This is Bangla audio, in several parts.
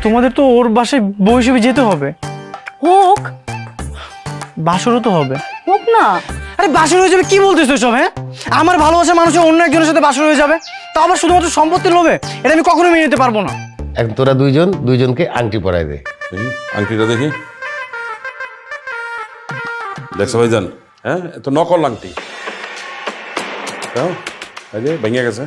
তোমাদের তো ওর বাসায় বউ হিসেবে যেতে হবে। হোক বাসরও তো হবে। হোক না। আরে বাসর হয়ে যাবে কি বলতেছো সব? হ্যাঁ, আমার ভালোবাসা মানুষের অন্য একজনের সাথে বাসর হয়ে যাবে, তা আবার শুধুমাত্র সম্পত্তির লোভে? এটা আমি কখনো মেনে নিতে পারবো না। এখন তোরা দুইজনকে আংটি পরাই দে। আংটিটা দেখি। দেখছো ভাইজান? হ্যাঁ, তো নকল আংটি। এই যে ভেঙে গেছে।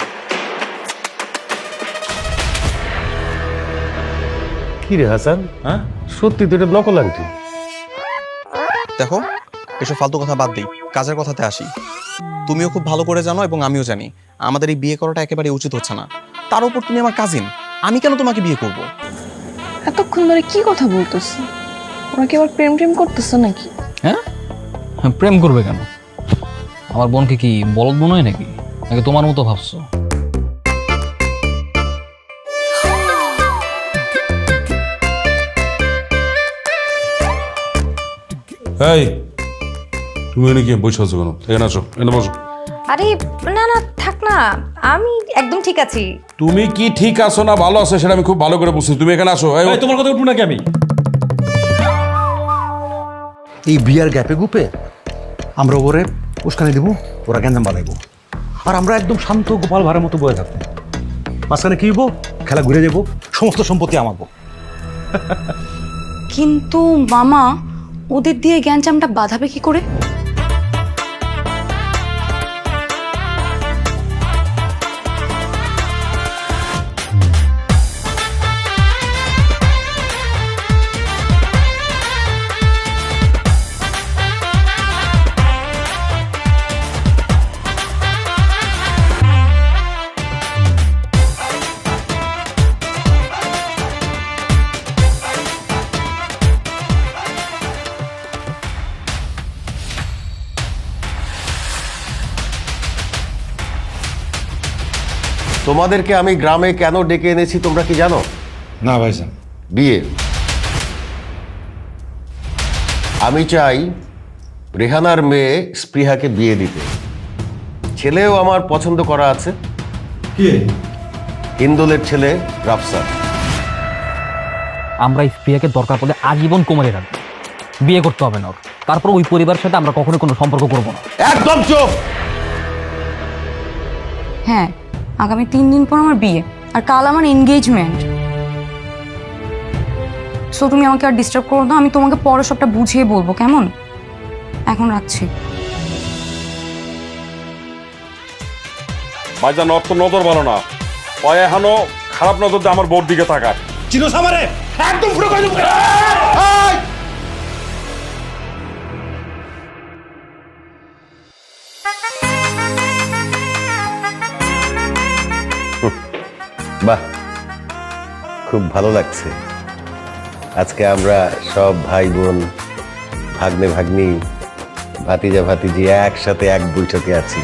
কি রে হাসান, হ্যাঁ, সত্যি তো এটা নকল আংটি? দেখো, এসব ফালতু কথা বাদ দিই, কাজের কথাতে আসি। তুমিও খুব ভালো করে জানো এবং আমিও জানি আমাদের এই বিয়ে করাটা একেবারে উচিত হচ্ছে না। তার উপর তুমি আমার কাজিন, আমি কেন তোমাকে বিয়ে করব? এতক্ষণ ধরে কি কথা বলতেছে? ওরা কি আবার প্রেম টেম করতেছে নাকি? হ্যাঁ, প্রেম করবে কেন? আমার বোনকে কি বলদ মনে হয় নাকি? নাকি তোমার মতো ভাবছো? এই তুমি এনে কি বসে আছো কেন? এখানে আসো, এনে বসো। আরে না না, থাক না, আমি একদম ঠিক আছি। তুমি কি ঠিক আছো না ভালো আছো সেটা আমি খুব ভালো করে বুঝছি। তুমি এখানে আসো। এই, তোমার কথা উঠবো নাকি আমি? এই বিয়ার গ্যাপে গুপে আমরা ওরে উস্কানি দিব, ওরা গ্যাঞ্জাম বানাইব, আর আমরা একদম শান্ত গোপাল ভাড়ার মতো বয়ে থাকবো। মাঝখানে কি হইব? খেলা ঘুরে যাব, সমস্ত সম্পত্তি আমাবো। কিন্তু মামা, ওদের দিয়ে জ্ঞানচামটা বাঁধাবে কি করে? তোমাদেরকে আমি গ্রামে কেন ডেকে এনেছি তোমরা কি জানো? না ভাইজান। বিয়ে। আমি চাই রেহানার মেয়ে স্পৃহাকে বিয়ে দিতে। ছেলেও আমার পছন্দ করা আছে। হিন্দোলের ছেলে রাফসান। আমরা স্প্রিয়াকে দরকার পড়লে আজীবন কোমরে রাখবো, বিয়ে করতে হবে না ওর। তারপর ওই পরিবারের সাথে আমরা কখনো কোনো সম্পর্ক করবো না। একদম চুপ। হ্যাঁ, আগামী 3 দিন পর আমার বিয়ে, আর কাল আমার এনগেজমেন্ট। সো তুমি আমাকে আর ডিস্টার্ব করো না, আমি তোমাকে পরে সবটা বুঝিয়ে বলবো, কেমন? এখন রাখছি। ভাইজান ওর তো নজর ভালো না, ও এখনো খারাপ নজর দিয়ে আমার বোর দিকে তাকায়। চিনো সামারে একদম পুরো করে দেবো। বাহ, খুব ভালো লাগছে। আজকে আমরা সব ভাই বোন, ভাগ্নে ভাগ্নি, ভাতিজা ভাতিজি একসাথে এক বৈঠকে আছি।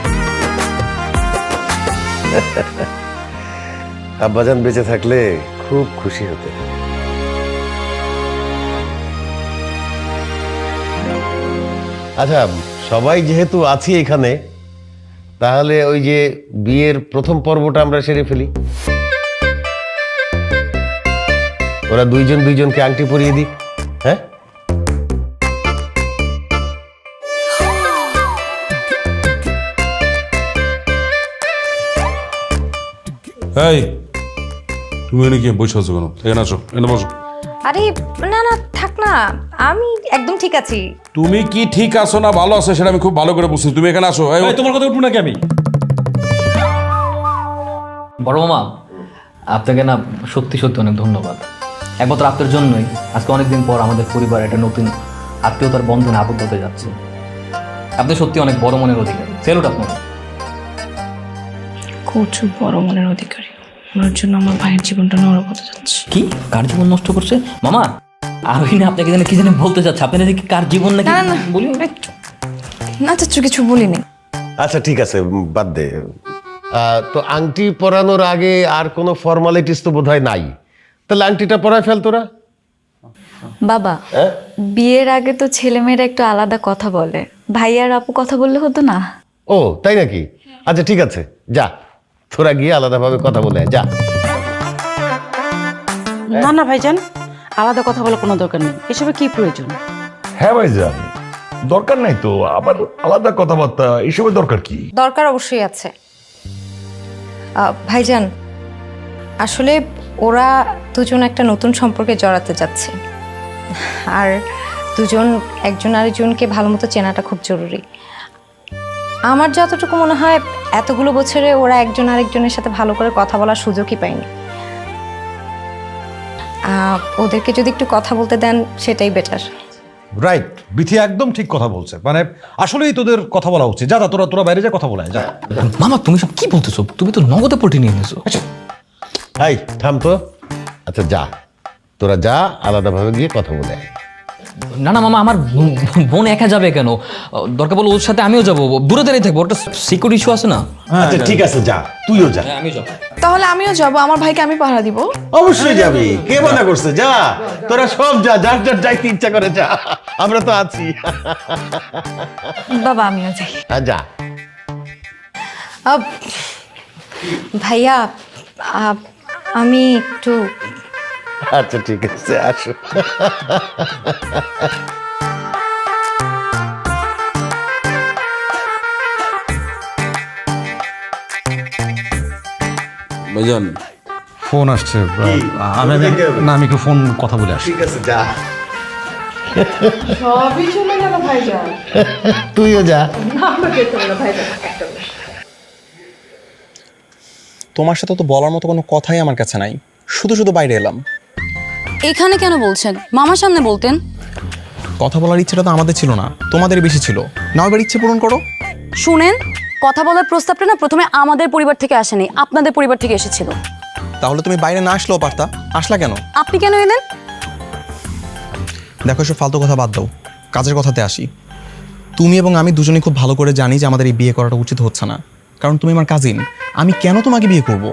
আব্বাজান বেঁচে থাকলে খুব খুশি হতে। আচ্ছা, সবাই যেহেতু আছি এখানে, তাহলে ওই যে বিয়ের প্রথম পর্বটা আমরা সেরে ফেলি। ওরা দুইজনকে আংটি পরিয়ে দিক। হ্যাঁ, এই তুমি এনে কি বসে আছো কেন? এখানে আসো, এনে বসো। আরে না না, থাক না, আমি একদম ঠিক আছি। তুমি কি ঠিক আছো না ভালো আছো সেটা আমি খুব ভালো করে বুঝছি। তুমি এখানে আসো। এই, তোমার কথা উঠবো নাকি আমি? বড় মামা, আপনাকে না সত্যি সত্যি অনেক ধন্যবাদ। একমাত্র আপনার জন্যই আজকে অনেকদিন পর আমাদের পরিবার একটা নতুন আত্মীয়তার বন্ধনে আবদ্ধ হতে যাচ্ছে। আপনি সত্যি অনেক বড় মনের অধিকারী। সেলুট আপনার। কচু বড় মনের অধিকারী, ওনার জন্য আমার ভাইয়ের জীবনটা নরক হতে যাচ্ছে। কি কার জীবন নষ্ট করছে মামা? আর ওই না আপনাকে কি জানি বলতে চাচ্ছে, আপনি নাকি কার জীবন নাকি না, না, বলি না চাচ্ছু, কিছু বলিনি। আচ্ছা ঠিক আছে, বাদ দে। তো আংটি পরানোর আগে আর কোনো ফর্মালিটিস তো বোধহয় নাই, তাহলে আংটিটা পরায় ফেল তোরা। বাবা, বিয়ের আগে তো ছেলেমেয়েরা একটু আলাদা কথা বলে, ভাই আর আপু কথা বললে হতো না? ও তাই নাকি? আচ্ছা ঠিক আছে, যা তোরা গিয়ে আলাদাভাবে কথা বলে যা। না না ভাইজান, আলাদা কথা বলার কোনো দরকার নেই। এসবে কি প্রয়োজন? হ্যাঁ ভাইজান, দরকার নাই তো আবার আলাদা কথাবার্তা, এসবের দরকার কি? দরকার অবশ্যই আছে ভাইজান। আসলে ওরা দুজন একটা নতুন সম্পর্কে জড়াতে যাচ্ছে, আর দুজন একজন আরেকজনকে ভালো মতো চেনাটা খুব জরুরি। আমার যতটুকু মনে হয় এতগুলো বছরে ওরা একজন আরেকজনের সাথে ভালো করে কথা বলার সুযোগই পায়নি। ওদেরকে যদি একটু কথা বলতে দেন সেটাই বেটার। রাইট, বিথি একদম ঠিক কথা বলছে। মানে আসলেই তোদের কথা বলা উচিত। যা তোরা তোরা বাইরে যা কথা বলা যা। মামা তুমি সব কি বলতেছো? তুমি তো নগদে পল্টি নিয়ে নিয়েছো। এই থাম তো। আচ্ছা যা, তোরা যা, আলাদাভাবে গিয়ে কথা বলে আয়। না না মামা, আমার বোন একা যাবে কেন? দরকার বলে ওর সাথে আমিও যাবো, দূরে দাঁড়িয়ে থাকবো, ওটা সিকিউরিটি ইস্যু আছে না। আচ্ছা ঠিক আছে, যা, তুইও যা। আমি যাবো। তাহলে আমিও যাব, আমার ভাইকে আমি পাহারা দিব। অবশ্যই যাবি, কে মানা করছে? যা, তোরা সব যা, যার যার যাইতে ইচ্ছা করে যা, আমরা তো আছি। বাবা আমিও যাই। হ্যাঁ যা। ভাইয়া আমি একটু আচ্ছা ঠিক আছে, আসো। ভাইজান ফোন আসছে। আমি একটু ফোন কথা বলে আসি। ঠিক আছে যা, সবই চলে গেল ভাইজান। তুইও যা। তোমার সাথে তো বলার মতো কোনো কথাই আমার কাছে নাই, শুধু শুধু বাইরে এলাম। এখানে কেন বলছেন? মামার সামনে বলতেন। কথা বলার ইচ্ছেটা তো আমাদের ছিল না, তোমাদের বেশি ছিল। নাও এবার ইচ্ছে পূরণ করো। শুনেন, কথা বলার প্রস্তাবটা না প্রথমে আমাদের পরিবার থেকে আসেনি, আপনাদের পরিবার থেকে এসেছিল। তাহলে তুমি বাইরে না আসলেও পারতা, আসলা কেন? আপনি কেন এলেন? দেখো এসব ফালতু কথা বাদ দাও, কাজের কথাতে আসি। তুমি এবং আমি দুজনেই খুব ভালো করে জানি যে আমাদের এই বিয়ে করাটা উচিত হচ্ছে না, কারণ তুমি আমার কাজিন। আমি কেন তোমাকে বিয়ে করব?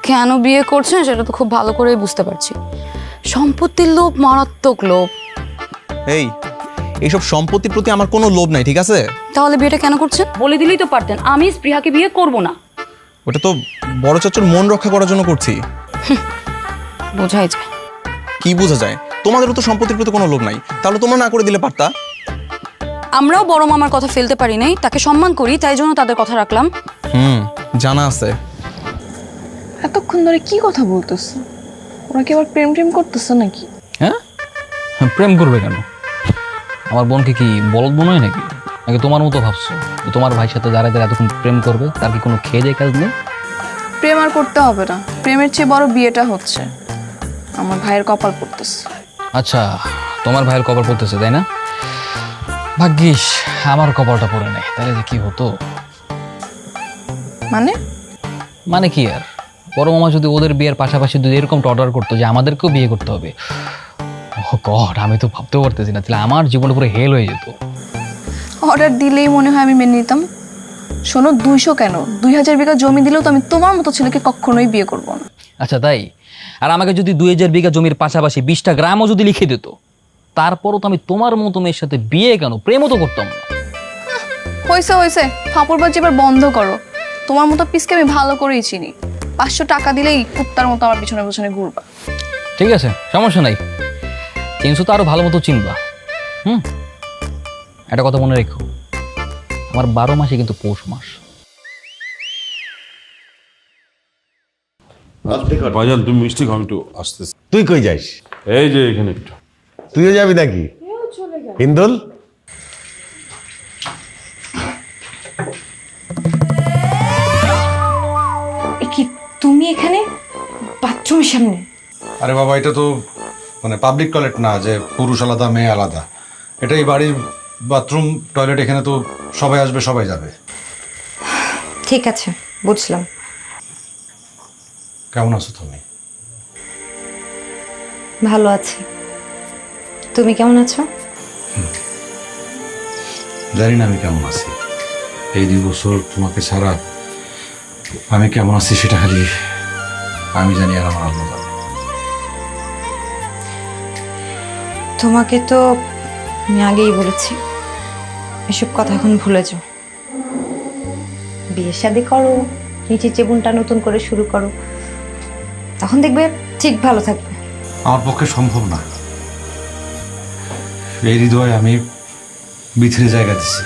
কেন বিয়ে করছেন সেটা তো খুব ভালো করেই বুঝতে পারছি। সম্পত্তির লোভ, মারাত্মক লোভ। এইসব সম্পত্তির প্রতি আমার কোনো লোভ নাই, ঠিক আছে? তাহলে বিয়েটা কেন করছেন? বলে দিলেই তো পারতেন আমি স্পৃহাকে বিয়ে করব না। ওটা তো বড় চাচুর মন রক্ষা করার জন্য করছি। বোঝাই যায়। কি বোঝা যায়? তোমাদেরও তো সম্পত্তির প্রতি কোনো লোভ নাই, তাহলে তোমরা না করে দিলে পারতা। আমরাও বড় মামার কথা ফেলতে পারি নাই, তাকে সম্মান করি, তাই জন্য তাদের কথা রাখলাম। জানা আছে। এতক্ষণ ধরে কি কথা বলতেছে? ওরা কি আবার প্রেম টেম করতেছে নাকি? হ্যাঁ, প্রেম করবে কেন? আমার বোনকে কি বলদ মনে হয় নাকি? নাকি তোমার মতো ভাবছো যে তোমার ভাইয়ের সাথে যারা যারা এতক্ষণ প্রেম করবে তার কি কোনো খেয়ে দেয় কাজ নেই? প্রেম আর করতে হবে না, প্রেমের চেয়ে বড় বিয়েটা হচ্ছে। আমার ভাইয়ের কপাল পড়তেছে। আচ্ছা, তোমার ভাইয়ের কপাল পড়তেছে তাই না? ভাগ্যিস আমার কপালটা পড়ে নেই, তাহলে যে কি হতো। মানে কি আর, বড় মামা যদি ওদের বিয়ের পাশাপাশি যদি এরকমটা অর্ডার করতো যে আমাদেরকেও বিয়ে করতে হবে, ও গড, আমি তো ভাবতেও পারতেছি না, তাহলে আমার জীবন পুরো হেল হয়ে যেত। অর্ডার দিলেই মনে হয় আমি মেনে নিতাম। শোনো, 200 কেন 2000 বিঘা জমি দিলেও তো আমি তোমার মতো ছেলেকে কখনোই বিয়ে করব না। আচ্ছা তাই? আর আমাকে যদি 2000 বিঘা জমির পাশাপাশি 20টা গ্রামও যদি লিখে দিত, তারপরও তো আমি তোমার মতো মেয়ের সাথে বিয়ে কেন, প্রেমও তো করতাম না। হয়েছে, ফাপড়বাজি এবার বন্ধ করো। তোমার মতো পিসকে আমি ভালো করেই চিনি। 500 টাকা দিলেই কুত্তার মতো আমার পিছনে পিছনে ঘুরবা। ঠিক আছে, সমস্যা নাই, চিনছো তো আরো ভালো মতো চিনবা। একটা কথা মনে রেখো, আমার 12 মাসে কিন্তু পৌষ মাস। ভাইজান তুমি মিষ্টি খাও, একটু আসতেছি। তুই কই যাস? এই যে এখানে একটু। তুইও যাবি নাকি? হিন্দুল, কি তুমি এখানে বাথরুমের সামনে? আরে বাবা, এটা তো মানে পাবলিক টয়লেট না যে পুরুষ আলাদা মেয়ে আলাদা। এটা এই বাড়ির বাথরুম টয়লেট, এখানে তো সবাই আসবে সবাই যাবে। ঠিক আছে, বুঝলাম। কেমন আছো তুমি? ভালো আছি, তুমি কেমন আছো? জানি না আমি কেমন আছি। এই 2 বছর তোমাকে ছাড়া আমি কেমন আছি সেটা খালি আমি জানি, আর আমার আল্লাহ জানে। তোমাকে তো আমি আগেই বলেছি, এসব কথা এখন ভুলে যাও। বিয়ে শাদী করো, নিজের জীবনটা নতুন করে শুরু করো। তখন দেখবে ঠিক ভালো থাকবে। আমার পক্ষে সম্ভব না। এই হৃদয়ে আমি বিথিরে জায়গা দিছি,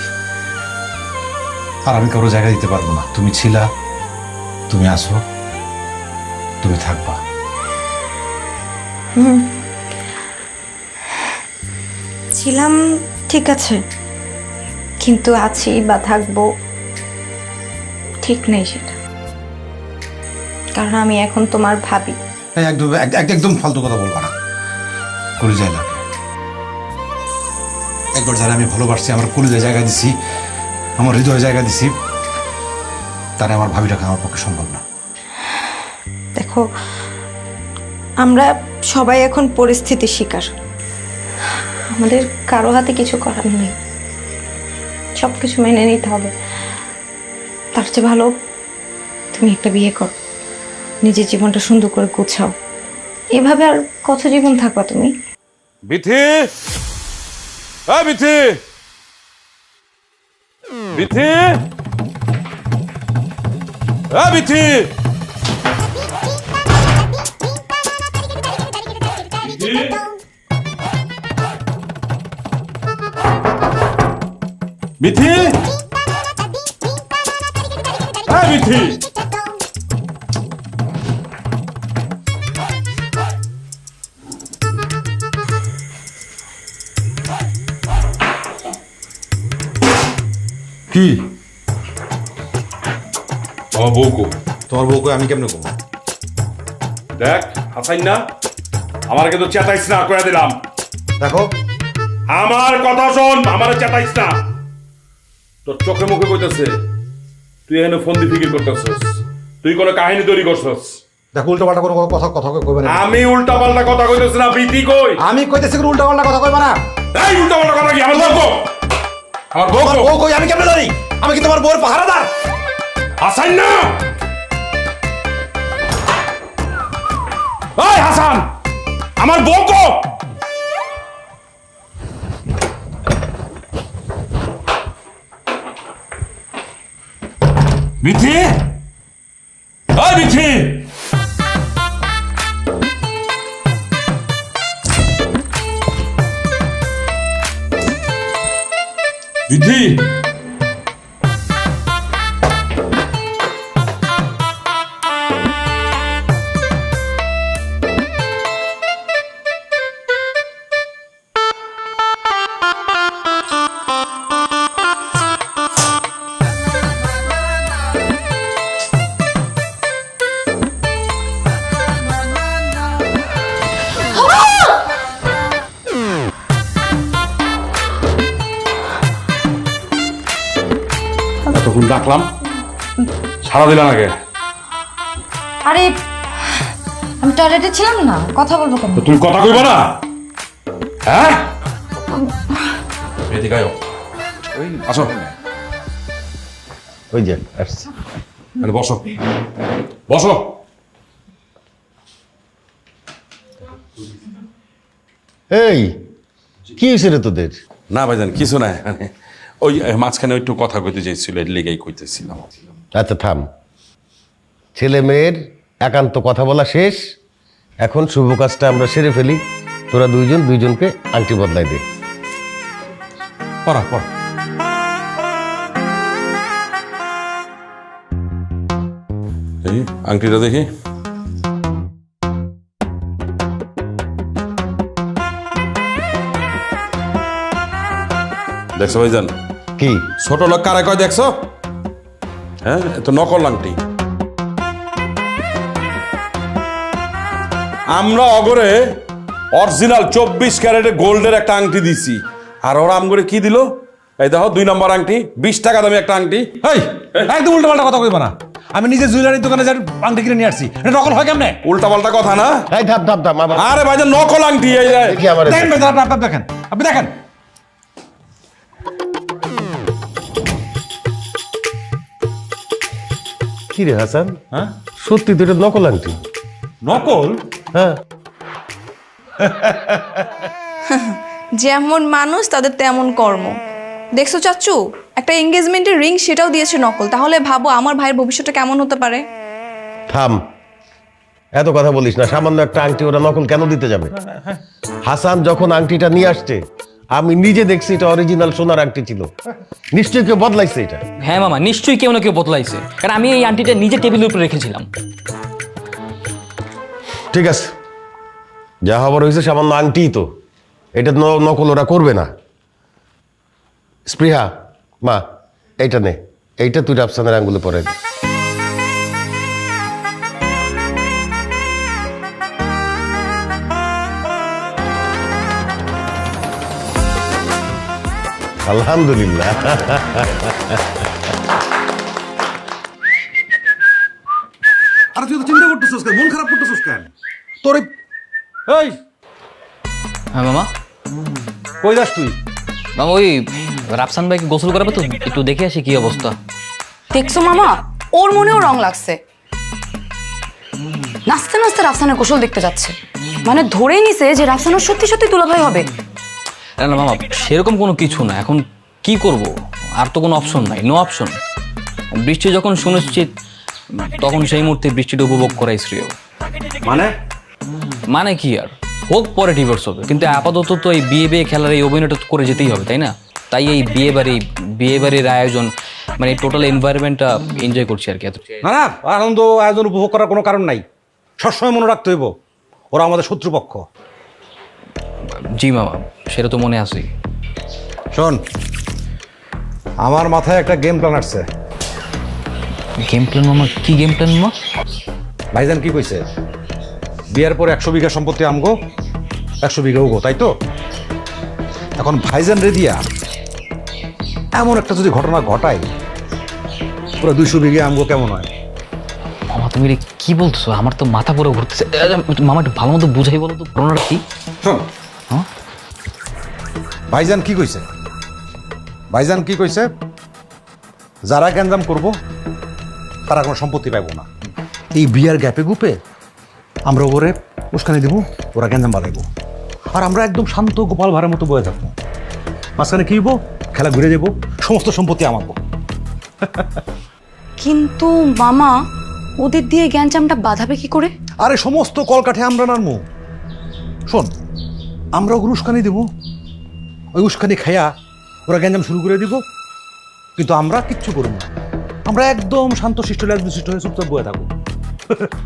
আর আমি কারো জায়গা দিতে পারবো না। তুমি ছিলা, তুমি আসো, তুমি থাকবা। ছিলাম ঠিক আছে, কিন্তু আছি বা থাকবো ঠিক নেই সেটা, কারণ আমি এখন তোমার ভাবি। একদম একদম ফালতু কথা বলবা না, কলিজায় লাগে। একবার যারা আমি ভালোবাসছি, আমার কলিজায় জায়গা দিছি, আমার হৃদয়ে জায়গা দিছি, তারা আমার ভাবি রাখা আমার পক্ষে সম্ভব না। দেখো, আমরা সবাই এখন পরিস্থিতির শিকার, আমাদের কারো হাতে কিছু করার নেই, সব কিছু মেনে নিতে হবে। তার চেয়ে ভালো তুমি একটা বিয়ে করো, নিজের জীবনটা সুন্দর করে গুছাও। এভাবে আর কত জীবন থাকবা তুমি? বিথি, বিথি, বিথি, বিথি, বিথি, বিথি, কি আমার বউকো? তোমার বউকে আমি কেমনে কমো? দেখ হাসাইন না, আমার কিন্তু চেতাইস না, কয়ে দিলাম। দেখো, আমার কথা শোন, আমার চেতাইস না। তোর চোখে মুখে কইতেছে তুই এখানে ফোন দিয়ে ফিকির করতেছস, তুই কোনো কাহিনী তৈরি করছস। দেখো, উল্টা পাল্টা কোনো কথা কইবে না। আমি উল্টা পাল্টা কথা কইতেছি না, বিতি কই? আমি কইতেছি উল্টা পাল্টা কথা কইবা না। এই উল্টা পাল্টা কথা কি? আমার বউ, আমার বউ, বউ কই আমি কেমনে জানি? আমি কি তোমার বউর পাহারাদার? হাসান না, ওই হাসান, আমার বউ কো? বিথি, ওই বিথি, বিথি, এতক্ষণ ডাকলাম, সারা দিলাম আগে। আরে আমি টয়লেটে ছিলাম না, কথা বলবো কেন? তুমি কথা কইবা না? হ্যাঁ, এদিকে আয়, আসো, ওই যে আসছে। বসো, বসো। এই কি হয়েছে রে তোদের? না ভাইজান কিছু না, ওই মাঝখানে একটু কথা কইতে চাইছিল, এর লেগেই কইতেছিলাম। আচ্ছা থাম, ছেলে মেয়ের একান্ত কথা বলা শেষ, এখন শুভ কাজটা আমরা সেরে ফেলি। তোরা দুইজনকে আংটি বদলাই দে। পড়া পড়া। এই আংটিটা দেখি। দেখছো ভাইজান? কি ছোট লোক কারে কয় দেখছো? হ্যাঁ, তো নকল আংটি। আমরা অগরে অরিজিনাল 24 ক্যারেটের গোল্ডের একটা আংটি দিছি, আর ওরা আমগরে কি দিল? এই দেখো 2 নম্বর আংটি, 20 টাকা দামি একটা আংটি। এই একদম উল্টা পাল্টা কথা কইবা না। আমি নিজে জুয়েলারি দোকানে যাই আংটি কিনে নিয়ে আসছি, এটা নকল হয় কেমনে? উল্টা পাল্টা কথা না। এই থাম থাম থাম, আবার আরে ভাইজান নকল আংটি। এই দেখি আমার দেখেন ভাই, আপনি দেখেন, আপনি দেখেন। কি রে হাসান, হ্যাঁ সত্যি তো এটা নকল আংটি। নকল? হ্যাঁ, যেমন মানুষ তাদের তেমন কর্ম। দেখছো চাচু, একটা এঙ্গেজমেন্টের রিং সেটাও দিয়েছে নকল। তাহলে ভাবো আমার ভাইয়ের ভবিষ্যৎটা কেমন হতে পারে। থাম, এত কথা বলিস না, সামান্য একটা আংটি ওরা নকল কেন দিতে যাবে? হাসান যখন আংটিটা নিয়ে আসছে আমি নিজে দেখছি এটা অরিজিনাল সোনার আংটি ছিল। নিশ্চয়ই কেউ বদলাইছে এটা। হ্যাঁ মামা, নিশ্চয়ই কেউ না কেউ বদলাইছে, কারণ আমি এই আন্টিটা নিজে টেবিলের উপরে রেখেছিলাম। ঠিক আছে, যা হবার হয়েছে সামান্য আংটি তো, এটা নকল ওরা করবে না। স্পৃহা মা, এইটা নে, এইটা তুই রাফসানের আঙ্গুলে পরে দে। আলহামদুলিল্লাহ। আর তুই তো চিন্তা করতেছিস কেন, মন খারাপ করতেছিস কেন? তোর এই হ্যাঁ মামা। কই যাস তুই? মামা ওই রাফসান ভাইকে গোসল করাবো তো, একটু দেখে আসি কি অবস্থা। দেখছো মামা, ওর মনেও রং লাগছে। নাচতে নাচতে রাফসানের গোসল দেখতে যাচ্ছে, মানে ধরেই নিছে যে রাফসানের সত্যি সত্যি দুলাভাই হবে। না না মামা, সেরকম কোনো কিছু না। এখন কি করব, আর তো কোনো অপশন নাই, নো অপশন। বৃষ্টি যখন সুনিশ্চিত তখন সেই মুহূর্তে বৃষ্টিটা উপভোগ করাই শ্রেয়। মানে কি আর হোক, পরে ডিভোর্স হবে, কিন্তু আপাতত তো এই বিয়ে খেলার এই অভিনয়টা করে যেতেই হবে, তাই না? তাই এই বিয়ে বাড়ির আয়োজন, মানে টোটাল এনভায়রনমেন্টটা এনজয় করছি আর কি। না না, আনন্দ আয়োজন উপভোগ করার কোনো কারণ নাই। সবসময় মনে রাখতে হইব ওরা আমাদের শত্রুপক্ষ। জি মামা, সেটা তো মনে আছে। শোন, আমার মাথায় একটা গেম প্ল্যান আসছে। গেম প্ল্যান মামা? কি গেম প্ল্যান মামা? ভাইজান কি কইছে, বিয়ের পর 100 বিঘা সম্পত্তি আমগো, 100 বিঘা উগো, তাই তো? এখন ভাইজান রে দিয়া এমন একটা যদি ঘটনা ঘটাই, পুরো 200 বিঘা আমগো, কেমন হয়? মামা তুমি এটা কি বলছো? আমার তো মাথা পুরো ঘুরতেছে। মামা একটু ভালো মতো বুঝাই বলো তো ঘটনাটা কি। শোন, ভাইজান কি কইছে, ভাইজান কি কইছে, যারা গ্যাঞ্জাম করব তারা কোনো সম্পত্তি পাইব না। এই বিয়ার গ্যাপে গুপে আমরা ওরে উস্কানি দিব, ওরা গ্যাঞ্জাম বাঁধাইব, আর আমরা একদম শান্ত গোপাল ভাড়ের মতো বয়ে থাকবো। মাঝখানে কি হইব, খেলা ঘুরে যাব, সমস্ত সম্পত্তি আমাকে। কিন্তু মামা, ওদের দিয়ে গ্যাঞ্জামটা বাঁধাবে কি করে? আরে সমস্ত কলকাঠে আমরা নামবো। শোন, আমরা ওগুলো উস্কানি দিব, ওই উস্কানি খাইয়া ওরা গ্যাঞ্জাম শুরু করে দিব, কিন্তু আমরা কিচ্ছু করব না। আমরা একদম শান্ত শিষ্ট শিষ্ট হয়ে চুপচাপ বয়ে থাকবো,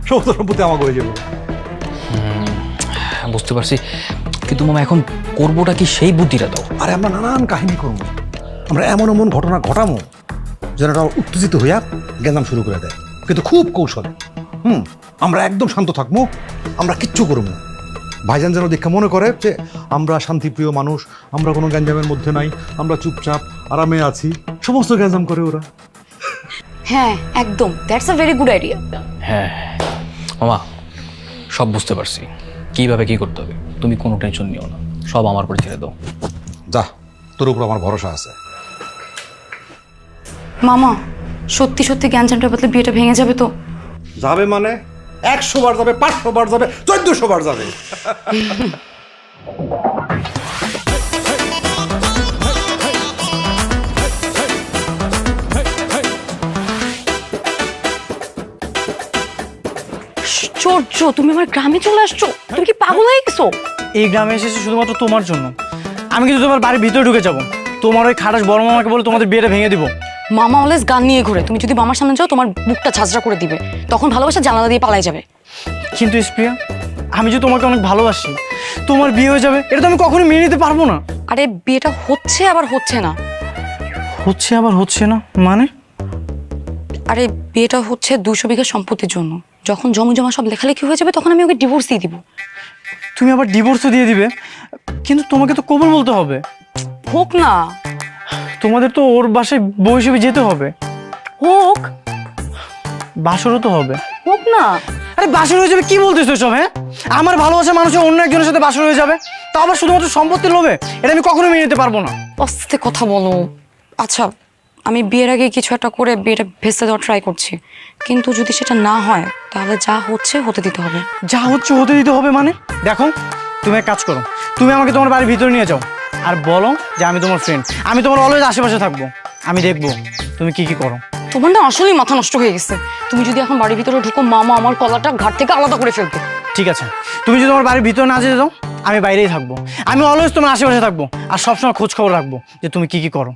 সমস্ত সম্পত্তি আমাকে হয়ে যাবো। বুঝতে পারছি, কিন্তু মামা এখন করবোটা কি সেই বুদ্ধিটা দাও। আরে আমরা নানান কাহিনী করবো, আমরা এমন এমন ঘটনা ঘটামো যেন ওরা উত্তেজিত হইয়া গ্যাঞ্জাম শুরু করে দেয়, কিন্তু খুব কৌশলে। আমরা একদম শান্ত থাকবো, আমরা কিচ্ছু করবো না। ভাইজান যেন দেখে মনে করে যে আমরা শান্তিপ্রিয় মানুষ, আমরা কোনো গ্যাঞ্জামের মধ্যে নাই, আমরা চুপচাপ আরামে আছি। সমস্ত গ্যাঞ্জাম করে ওরা। হ্যাঁ একদম, that's a very good idea. হ্যাঁ মামা, সব বুঝতে পারছি কিভাবে কি করতে হবে। তুমি কোনো টেনশন নিও না, সব আমার উপর ছেড়ে দাও। যা, তোর উপর আমার ভরসা আছে। মামা, সত্যি সত্যি গ্যাঞ্জামটা বাদলে বিয়েটা ভেঙে যাবে তো? যাবে মানে 100 বার যাবে, 500 বার যাবে, 1400 বার যাবে। আশ্চর্য, তুমি আমার গ্রামে চলে আসছো? তুমি কি পাগল হয়ে গেছো? এই গ্রামে এসেছি শুধুমাত্র তোমার জন্য। আমি কিন্তু তোমার বাড়ির ভিতরে ঢুকে যাব, তোমার ওই খাটাস বড় মামাকে বলে তোমাদের বিয়েটা ভেঙে দিব। মামা অলওয়েজ গান নিয়ে ঘুরে, তুমি যদি মামার সামনে যাও তোমার বুকটা ঝাঁঝরা করে দিবে, তখন ভালোবাসা জানালা দিয়ে পালাই যাবে। কিন্তু স্প্রিয়া, আমি যে তোমাকে অনেক ভালোবাসি, তোমার বিয়ে হয়ে যাবে এটা তো আমি কখনোই মেনে নিতে পারবো না। আরে বিয়েটা হচ্ছে আবার হচ্ছে না। হচ্ছে আবার হচ্ছে না মানে? আরে বিয়েটা হচ্ছে 200 বিঘা সম্পত্তির জন্য। যখন জমি জমা সব লেখালেখি হয়ে যাবে তখন আমি ওকে ডিভোর্স দিয়ে দিব। তুমি আবার ডিভোর্সও দিয়ে দিবে? কিন্তু তোমাকে তো কবুল বলতে হবে। হোক না, তোমাদের তো ওর বাসায় বউ হিসেবে যেতে হবে। হোক, বাসরও তো হবে। হোক না। আরে বাসর হয়ে যাবে কি বলতেছো সব? হ্যাঁ, আমার ভালোবাসা মানুষের অন্য একজনের সাথে বাসর হয়ে যাবে, তা আবার শুধুমাত্র সম্পত্তির লোভে, এটা আমি কখনোই মেনে নিতে পারবো না। আস্তে কথা বলো। আচ্ছা, আমি বিয়ের আগে কিছু একটা করে বিয়েটা ভেস্তে দেওয়ার ট্রাই করছি, কিন্তু যদি সেটা না হয় তাহলে যা হচ্ছে হতে দিতে হবে। যা হচ্ছে হতে দিতে হবে মানে? দেখো, তুমি এক কাজ করো, তুমি আমাকে তোমার বাড়ির ভিতরে নিয়ে যাও আর বলো যে আমি তোমার ফ্রেন্ড, আমি তোমার অলওয়েজ আশেপাশে থাকবো, আমি দেখবো তুমি কি কি করো। তোমার না আসলেই মাথা নষ্ট হয়ে গেছে। তুমি যদি এখন বাড়ির ভিতরে ঢুকো, মামা আমার কলাটা ঘাট থেকে আলাদা করে ফেলবে। ঠিক আছে, তুমি যদি তোমার বাড়ির ভিতরে না যেতে দাও, আমি বাইরেই থাকবো। আমি অলওয়েজ তোমার আশেপাশে থাকবো আর সবসময় খোঁজ খবর রাখবো যে তুমি কি কি করো।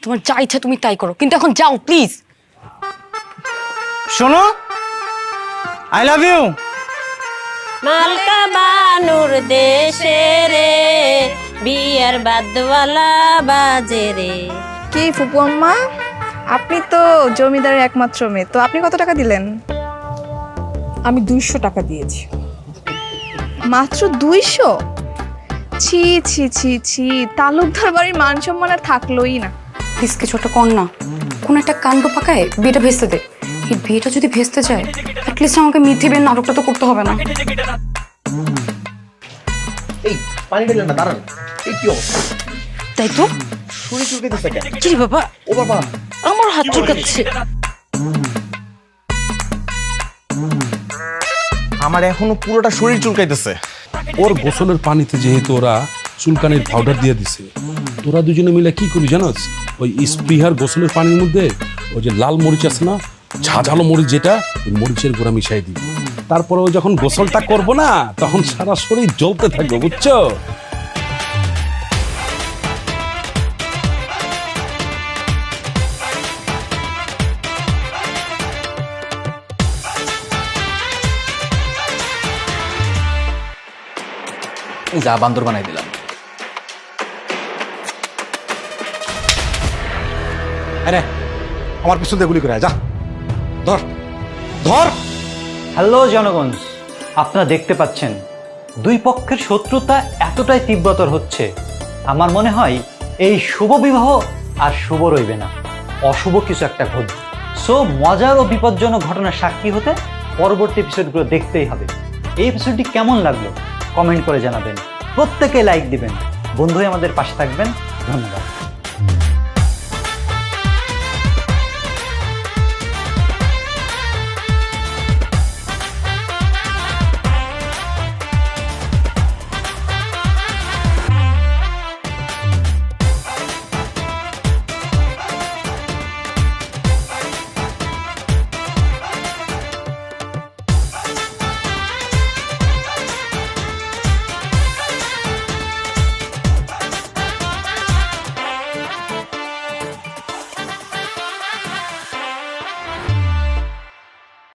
তোমার যা ইচ্ছা তুমি তাই করো, কিন্তু এখন যাও প্লিজ। শোনো, আই লাভ ইউ। মালকা বানুর দেশে রে, বিয়ার বাদওয়ালা বাজে রে। কি ফুপু আম্মা, আপনি তো জমিদারের একমাত্র মেয়ে, তো আপনি কত টাকা দিলেন? আমি 200 টাকা দিয়েছি। মাত্র 200? ছি ছি ছি ছি, তালুকদার বাড়ির মান সম্মান আর থাকলোই না। প্লিজ কিছু একটা কর না, কোন একটা কাণ্ড পাকায় বিয়েটা ভেস্তে দে। এই বিয়েটা যদি ভেস্তে যায়, অ্যাটলিস্ট আমাকে মিথ্যে বিয়ের নাটকটা তো করতে হবে না। এই পানি ঢেলেন না, দাঁড়ান। এই কি অবস্থা? তাই তো, শরীর চুলকাইতেছে কেন? কি রে বাবা? ও বাবা, আমার হাত চুলকাচ্ছে। আমার এখনো পুরোটা শরীর চুলকাইতেছে। ওর গোসলের পানিতে যেহেতু ওরা চুলকানির পাউডার দিয়ে দিছে, তোরা দুজনে মিলে কি করবি জানোস? ওই স্প্রিহার গোসলের পানির মধ্যে ওই যে লাল মরিচ আছে না, ঝাঁঝালো মরিচ, যেটা ওই মরিচের গুঁড়া মিশাই দিবি। তারপরে ও যখন গোসলটা করবো না, তখন সারা শরীর জ্বলতে থাকবে, বুঝছো? এই যা বান্দর বানাই দিলাম। আরে আমার পিছন দিয়ে গুলি করে আয়, যা ধর ধর। হ্যালো জনগণ, আপনারা দেখতে পাচ্ছেন দুই পক্ষের শত্রুতা এতটাই তীব্রতর হচ্ছে, আমার মনে হয় এই শুভ বিবাহ আর শুভ রইবে না, অশুভ কিছু একটা ঘটবে। সো মজার ও বিপজ্জনক ঘটনার সাক্ষী হতে পরবর্তী এপিসোডগুলো দেখতেই হবে। এই এপিসোডটি কেমন লাগলো কমেন্ট করে জানাবেন, প্রত্যেকে লাইক দিবেন, বন্ধু হয়ে আমাদের পাশে থাকবেন। ধন্যবাদ।